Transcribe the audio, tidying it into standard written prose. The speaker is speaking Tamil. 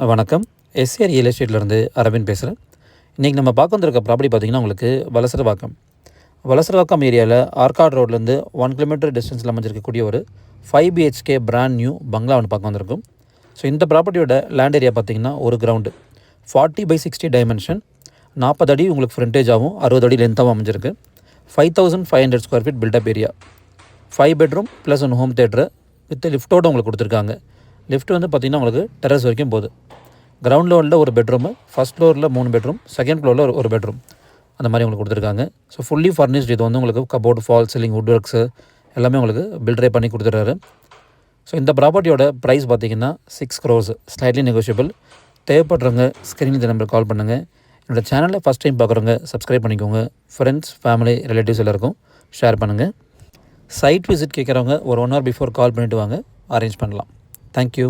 வணக்கம். எஸ்ஆர் ரியல் எஸ்டேட்லேருந்து அரவிந்த் பேசுகிறேன். இன்றைக்கி நம்ம பார்க்க வந்திருக்க ப்ராப்பர்ட்டி பார்த்திங்கன்னா உங்களுக்கு வலசரவாக்கம் ஏரியாவில் ஆர்காட் ரோட்லேருந்து 1 கிலோமீட்டர் டிஸ்டன்ஸில் அமைஞ்சிருக்கக்கூடிய ஒரு 5 BHK பிராண்ட் நியூ பங்களா ஒன்று பார்க்க வந்திருக்கும். ஸோ இந்த ப்ராப்பர்ட்டியோட லேண்ட் ஏரியா பார்த்திங்கன்னா ஒரு கிரவுண்டு 40/60 டைமென்ஷன், 40 அடி உங்களுக்கு ஃப்ரண்டேஜாகவும் 60 அடி லென்த்தாகவும் அமைஞ்சிருக்கு. 5500 square feet built up area, 5 bedroom plus 1 home theatre with லிஃப்ட்டோடு உங்களுக்கு கொடுத்துருக்காங்க. லிஃப்ட் வந்து பார்த்திங்கன்னா உங்களுக்கு டெரஸ் வரைக்கும் போகுது. கிரவுண்ட் லெவலில் ஒரு பெட்ரூமு, ஃபஸ்ட் ஃப்ளோரில் 3 பெட்ரூம், செகண்ட் ஃப்ளோரில் ஒரு பெட்ரூம், அந்த மாதிரி உங்களுக்கு கொடுத்துருக்காங்க. So fully furnished. இது வந்து உங்களுக்கு cupboard, fall ceiling, would works எல்லாமே உங்களுக்கு பில்டரே பண்ணி கொடுத்துட்றாரு. ஸோ இந்த ப்ராப்பர்ட்டியோட ப்ரைஸ் பார்த்திங்கன்னா 6 crores, ஸ்லைட்லி நெகோஷியபிள். தேவைப்படுறவங்க ஸ்க்ரீன் இந்த நம்பருக்கு கால் பண்ணுங்கள். என்னோடய சேனலில் ஃபஸ்ட் டைம் பார்க்குறவங்க சப்ஸ்கிரைப் பண்ணிக்கோங்க. ஃப்ரெண்ட்ஸ், ஃபேமிலி, ரிலேட்டிவ்ஸ் எல்லாருக்கும் ஷேர் பண்ணுங்கள். சைட் விசிட் கேட்குறவங்க ஒரு 1 hour பிஃபோர் கால் பண்ணிவிட்டு வாங்க, அரேஞ்ச் பண்ணலாம். தேங்க்யூ.